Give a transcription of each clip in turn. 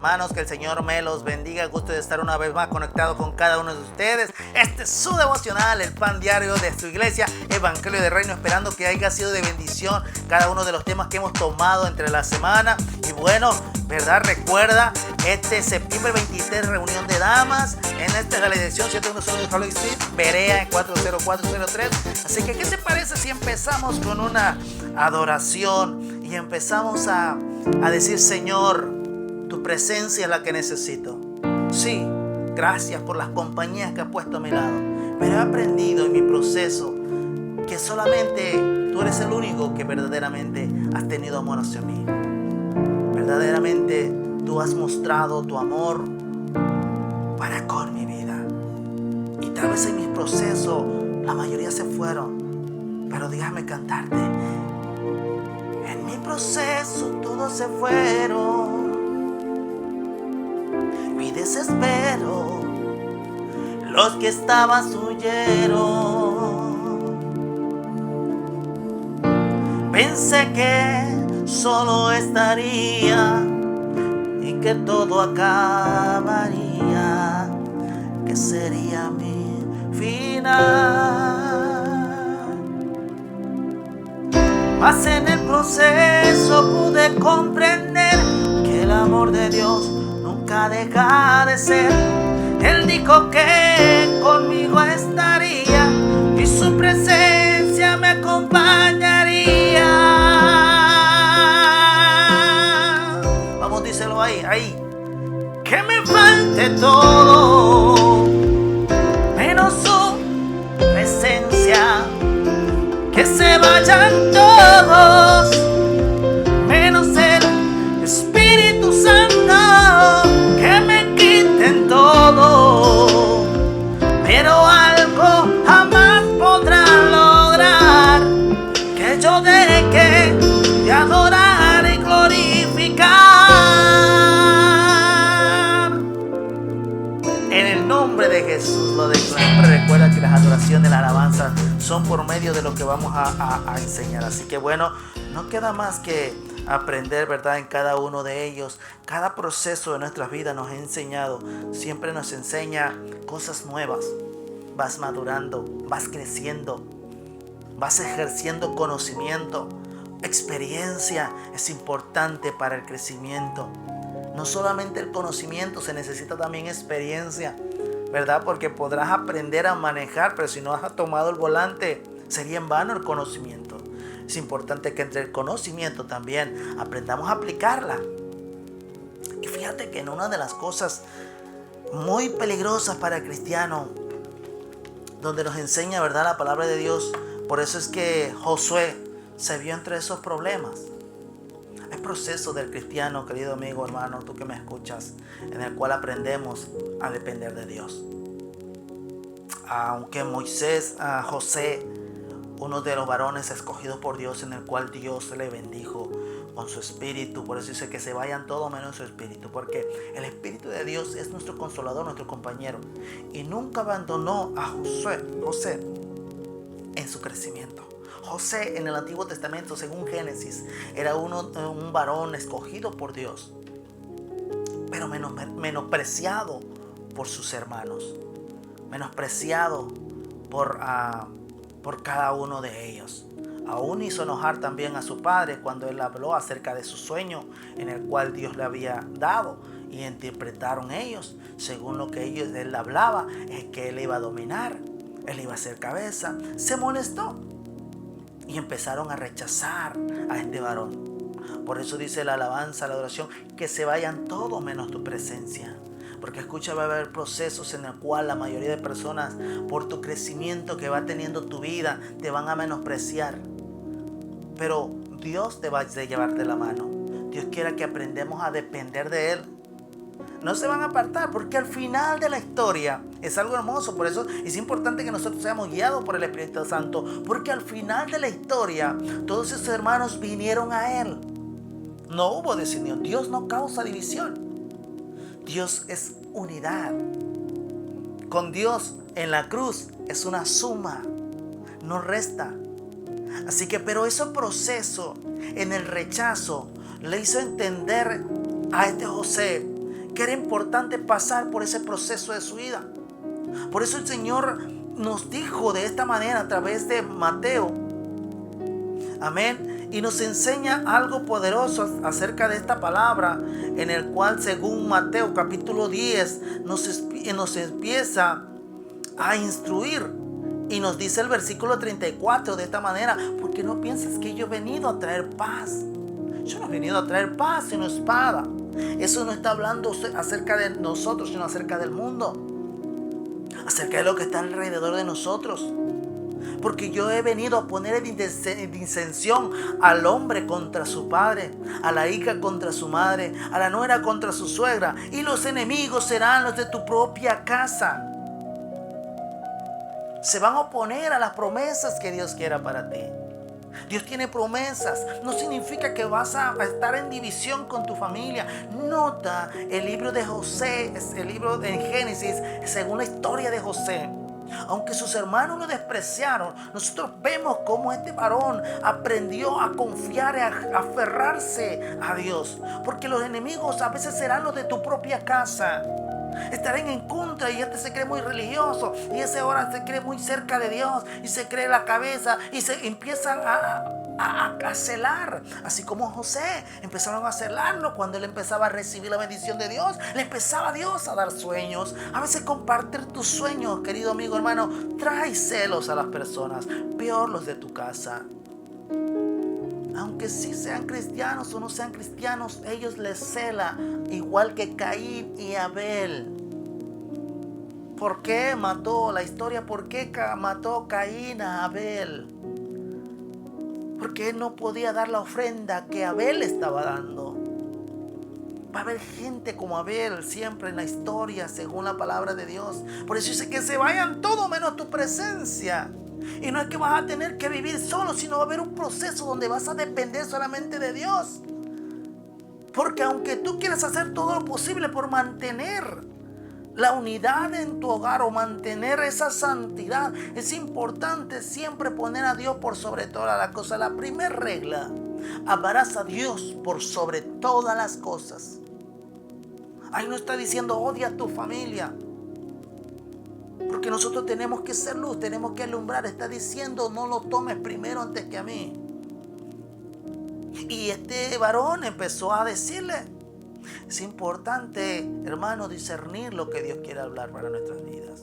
Hermanos, que el Señor me los bendiga. Gusto de estar una vez más conectado con cada uno de ustedes. Este es su devocional, el pan diario de su iglesia, Evangelio de Reino, esperando que haya sido de bendición cada uno de los temas que hemos tomado entre la semana. Y bueno, ¿verdad? Recuerda, este septiembre 23, reunión de damas en esta edición 711 de Holly Street, Berea, en 40403. Así que, ¿qué te parece si empezamos con una adoración y empezamos a decir: Señor, tu presencia es la que necesito? Sí, gracias por las compañías que has puesto a mi lado. Pero he aprendido en mi proceso que solamente tú eres el único que verdaderamente has tenido amor hacia mí. Verdaderamente tú has mostrado tu amor para con mi vida. Y tal vez en mis procesos la mayoría se fueron. Pero déjame cantarte. En mi proceso todos se fueron. Mi desespero, los que estaban huyeron. Pensé que solo estaría y que todo acabaría, que sería mi final. Mas en el proceso pude comprender que el amor de Dios nunca deja de ser. Él dijo que conmigo estaría y su presencia me acompañaría. Vamos, díselo ahí. Que me falte todo menos su presencia. Que se vayan todos menos el Espíritu Santo. Que me quiten todo, pero algo jamás podrán lograr: que yo deje de adorar y glorificar. En el nombre de Jesús lo declaro. Siempre recuerda que las adoraciones, las alabanzas son por medio de lo que vamos a enseñar. Así que bueno, no queda más que aprender, ¿verdad? En cada uno de ellos. Cada proceso de nuestras vidas nos ha enseñado, siempre nos enseña cosas nuevas. Vas madurando, vas creciendo, vas ejerciendo conocimiento. Experiencia es importante para el crecimiento. No solamente el conocimiento, se necesita también experiencia, ¿verdad? Porque podrás aprender a manejar, pero si no has tomado el volante, sería en vano el conocimiento. Es importante que entre el conocimiento también aprendamos a aplicarla. Y fíjate que en una de las cosas muy peligrosas para el cristiano, donde nos enseña, ¿verdad?, la palabra de Dios, por eso es que Josué se vio entre esos problemas. Hay procesos del cristiano, querido amigo, hermano, tú que me escuchas, en el cual aprendemos a depender de Dios. Aunque José, uno de los varones escogidos por Dios, en el cual Dios le bendijo con su espíritu. Por eso dice que se vayan todos menos su espíritu, porque el espíritu de Dios es nuestro consolador, nuestro compañero, y nunca abandonó a José en su crecimiento. José en el Antiguo Testamento, según Génesis, era un varón escogido por Dios, pero menospreciado por sus hermanos, menospreciado por cada uno de ellos. Aún hizo enojar también a su padre cuando él habló acerca de su sueño en el cual Dios le había dado, y interpretaron ellos según lo que él hablaba, es que él iba a dominar, él iba a ser cabeza. Se molestó y empezaron a rechazar a este varón. Por eso dice la alabanza, la adoración, que se vayan todos menos tu presencia. Porque escucha, va a haber procesos en el cual la mayoría de personas, por tu crecimiento que va teniendo tu vida, te van a menospreciar. Pero Dios te va a llevarte la mano. Dios quiere que aprendamos a depender de Él. No se van a apartar, porque al final de la historia es algo hermoso. Por eso es importante que nosotros seamos guiados por el Espíritu Santo, porque al final de la historia todos esos hermanos vinieron a Él. No hubo división. Dios no causa división. Dios es unidad. Con Dios en la cruz es una suma, no resta. Así que, pero ese proceso en el rechazo le hizo entender a este José que era importante pasar por ese proceso de su vida. Por eso el Señor nos dijo de esta manera a través de Mateo. Amén. Y nos enseña algo poderoso acerca de esta palabra, en el cual según Mateo capítulo 10 nos empieza a instruir. Y nos dice el versículo 34 de esta manera: porque no piensas que yo he venido a traer paz. Yo no he venido a traer paz sino espada. Eso no está hablando acerca de nosotros, sino acerca del mundo, acerca de lo que está alrededor de nosotros. Porque yo he venido a poner en disensión al hombre contra su padre, a la hija contra su madre, a la nuera contra su suegra, y los enemigos serán los de tu propia casa. Se van a oponer a las promesas que Dios quiera para ti. Dios tiene promesas. No significa que vas a estar en división con tu familia. Nota el libro de José, el libro de Génesis, según la historia de José. Aunque sus hermanos lo despreciaron, nosotros vemos cómo este varón aprendió a confiar, a aferrarse a Dios. Porque los enemigos a veces serán los de tu propia casa. Estarán en contra y este se cree muy religioso y ese ahora se cree muy cerca de Dios y se cree la cabeza y se empiezan a celar, así como José empezaron a celarlo cuando él empezaba a recibir la bendición de Dios. Le empezaba Dios a dar sueños. A veces compartir tus sueños, querido amigo, hermano, trae celos a las personas, peor los de tu casa. Aunque sí sean cristianos o no sean cristianos, ellos les cela, igual que Caín y Abel. ¿Por qué mató la historia? ¿Por qué mató Caín a Abel? Porque él no podía dar la ofrenda que Abel estaba dando. Va a haber gente como Abel siempre en la historia, según la palabra de Dios. Por eso dice que se vayan todo menos tu presencia. Y no es que vas a tener que vivir solo, sino va a haber un proceso donde vas a depender solamente de Dios. Porque aunque tú quieras hacer todo lo posible por mantener la unidad en tu hogar o mantener esa santidad, es importante siempre poner a Dios por sobre todas las cosas. La primera regla: amarás a Dios por sobre todas las cosas. Ahí no está diciendo odia a tu familia, porque nosotros tenemos que ser luz, tenemos que alumbrar. Está diciendo no lo tomes primero antes que a mí. Y este varón empezó a decirle: es importante, hermano, discernir lo que Dios quiere hablar para nuestras vidas.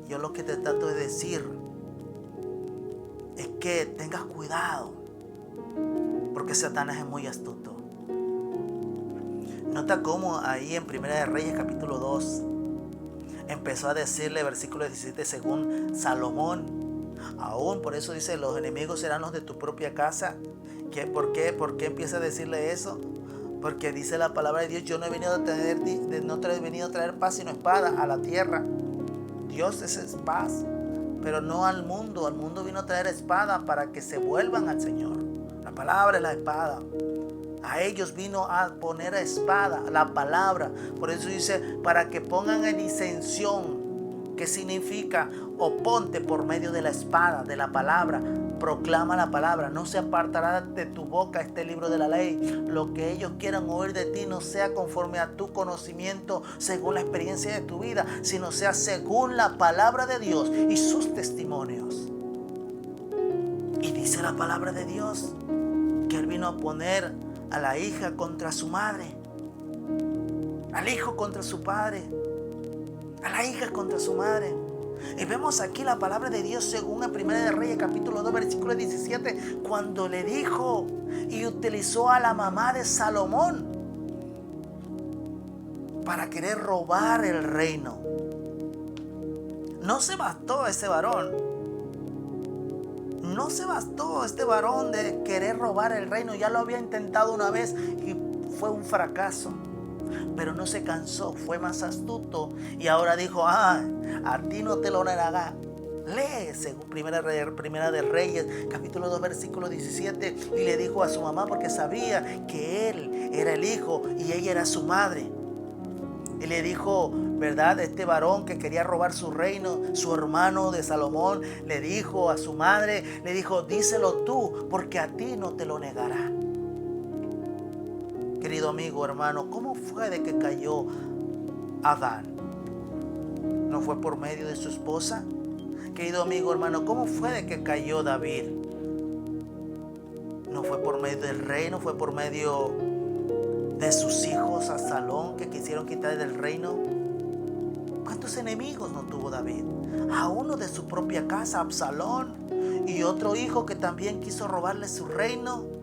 Yo lo que te trato de decir es que tengas cuidado, porque Satanás es muy astuto. Nota cómo ahí en Primera de Reyes capítulo 2 empezó a decirle, versículo 17, según Salomón, aún por eso dice: los enemigos serán los de tu propia casa. ¿Por qué empieza a decirle eso? Porque dice la palabra de Dios: yo no he venido a traer paz sino espada a la tierra. Dios es paz, pero no al mundo. Al mundo vino a traer espada para que se vuelvan al Señor. La palabra es la espada. A ellos vino a poner espada, la palabra. Por eso dice: para que pongan en disensión. ¿Qué significa? Oponte por medio de la espada, de la palabra. Proclama la palabra. No se apartará de tu boca este libro de la ley. Lo que ellos quieran oír de ti no sea conforme a tu conocimiento, según la experiencia de tu vida, sino sea según la palabra de Dios y sus testimonios. Y dice la palabra de Dios que Él vino a poner a la hija contra su madre, al hijo contra su padre, a la hija contra su madre. Y vemos aquí la palabra de Dios según en Primera de Reyes capítulo 2 versículo 17, cuando le dijo y utilizó a la mamá de Salomón para querer robar el reino. No se bastó ese varón. No se bastó este varón de querer robar el reino. Ya lo había intentado una vez y fue un fracaso. Pero no se cansó, fue más astuto y ahora dijo: a ti no te lo negará. Lee según Primera de Reyes capítulo 2 versículo 17. Y le dijo a su mamá, porque sabía que él era el hijo y ella era su madre. Y le dijo, ¿verdad? Este varón que quería robar su reino, su hermano de Salomón, le dijo a su madre, le dijo: díselo tú, porque a ti no te lo negará. Querido querido amigo, hermano, ¿cómo fue de que cayó Adán? ¿No fue por medio de su esposa? Querido amigo, hermano, ¿cómo fue de que cayó David? ¿No fue por medio del rey? ¿No fue por medio de sus hijos Absalón que quisieron quitar del reino? ¿Cuántos enemigos no tuvo David? A uno de su propia casa, Absalón, y otro hijo que también quiso robarle su reino.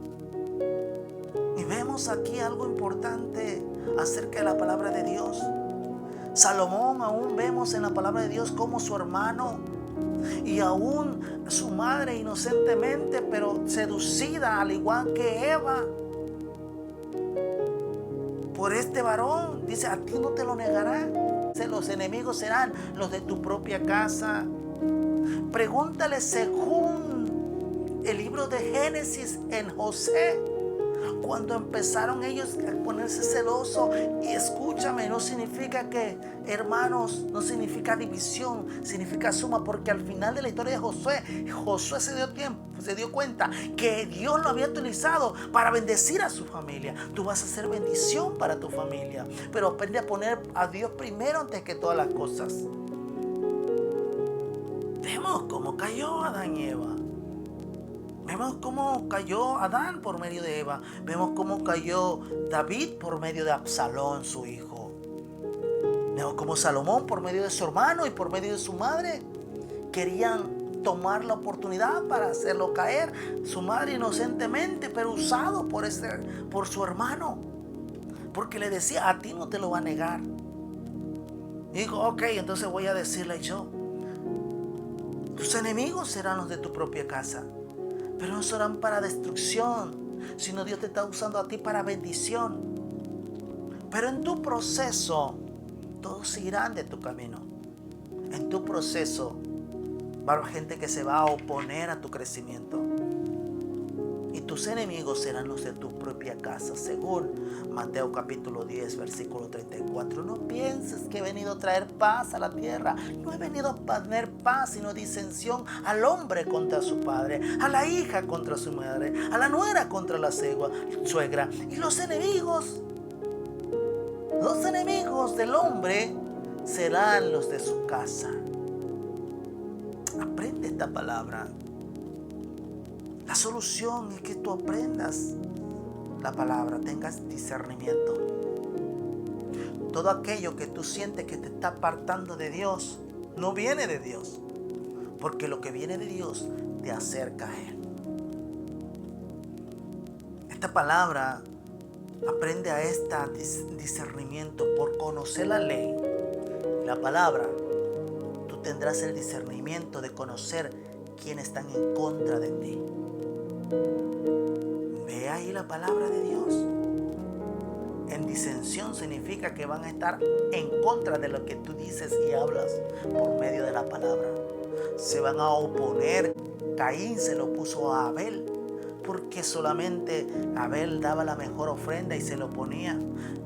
Y vemos aquí algo importante acerca de la palabra de Dios. Salomón, aún vemos en la palabra de Dios como su hermano y aún su madre inocentemente, pero seducida al igual que Eva por este varón, dice: a ti no te lo negará. Los enemigos serán los de tu propia casa. Pregúntale según el libro de Génesis en José, cuando empezaron ellos a ponerse celosos. Y escúchame, no significa que, hermanos, no significa división, significa suma, porque al final de la historia de Josué se dio cuenta que Dios lo había utilizado para bendecir a su familia. Tú vas a ser bendición para tu familia, pero aprende a poner a Dios primero antes que todas las cosas. Vemos cómo cayó Adán y Eva. Vemos cómo cayó Adán por medio de Eva. Vemos cómo cayó David por medio de Absalón, su hijo. Vemos cómo Salomón por medio de su hermano y por medio de su madre querían tomar la oportunidad para hacerlo caer. Su madre inocentemente, pero usado por su hermano, porque le decía: a ti no te lo va a negar. Y dijo: ok, entonces voy a decirle yo: tus enemigos serán los de tu propia casa, pero no serán para destrucción, sino Dios te está usando a ti para bendición. Pero en tu proceso todos se irán de tu camino. En tu proceso va a haber gente que se va a oponer a tu crecimiento. Y tus enemigos serán los de tu propia casa, según Mateo capítulo 10, versículo 34. No pienses que he venido a traer paz a la tierra. No he venido a poner paz, sino disensión: al hombre contra su padre, a la hija contra su madre, a la nuera contra la suegra. Y los enemigos del hombre serán los de su casa. Aprende esta palabra. La solución es que tú aprendas la palabra, tengas discernimiento. Todo aquello que tú sientes que te está apartando de Dios, no viene de Dios, porque lo que viene de Dios te acerca a Él. Esta palabra, aprende a este discernimiento por conocer la ley, la palabra. Tú tendrás el discernimiento de conocer quiénes están en contra de ti. Ve ahí la palabra de Dios. En disensión significa que van a estar en contra de lo que tú dices y hablas por medio de la palabra. Se van a oponer. Caín se lo puso a Abel, porque solamente Abel daba la mejor ofrenda y se lo ponía.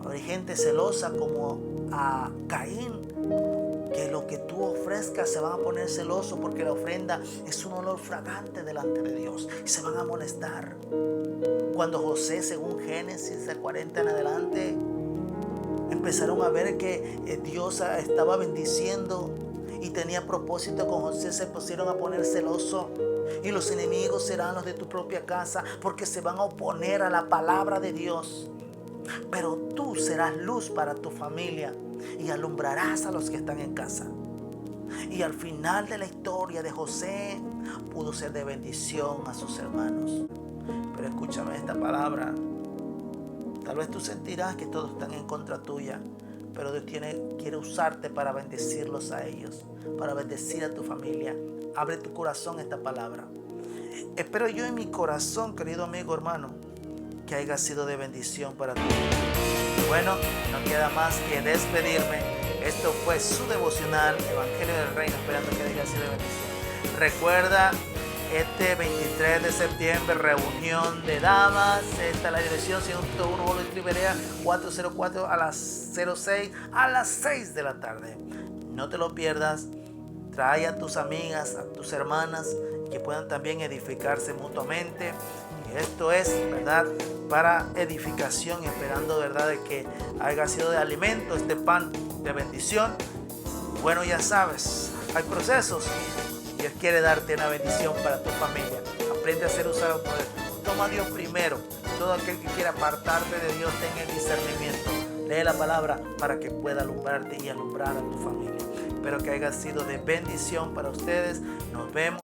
Hay gente celosa como a Caín, que lo que tú ofrezcas se van a poner celosos porque la ofrenda es un olor fragante delante de Dios y se van a molestar. Cuando José, según Génesis de 40 en adelante, empezaron a ver que Dios estaba bendiciendo y tenía propósito con José, se pusieron a poner celosos. Y los enemigos serán los de tu propia casa, porque se van a oponer a la palabra de Dios. Pero tú serás luz para tu familia y alumbrarás a los que están en casa. Y al final de la historia de José, pudo ser de bendición a sus hermanos. Pero escúchame esta palabra. Tal vez tú sentirás que todos están en contra tuya, pero Dios quiere usarte para bendecirlos a ellos, para bendecir a tu familia. Abre tu corazón a esta palabra. Espero yo en mi corazón, querido amigo, hermano, que haya sido de bendición para ti. Bueno, no queda más que despedirme. Esto fue su devocional Evangelio del Reino, esperando que haya sido de bendición. Recuerda, este 23 de septiembre, reunión de damas. Esta es la dirección 101 Bolo de Riberea 404 a las 6 de la tarde. No te lo pierdas. Trae a tus amigas, a tus hermanas, que puedan también edificarse mutuamente. que esto es, ¿verdad?, para edificación, esperando, ¿verdad?, de que haya sido de alimento este pan de bendición. Bueno, ya sabes, hay procesos. Dios quiere darte una bendición para tu familia. Aprende a ser usado por Él. Toma a Dios primero. Todo aquel que quiera apartarte de Dios, tenga el discernimiento. Lee la palabra para que pueda alumbrarte y alumbrar a tu familia. Espero que haya sido de bendición para ustedes. Nos vemos.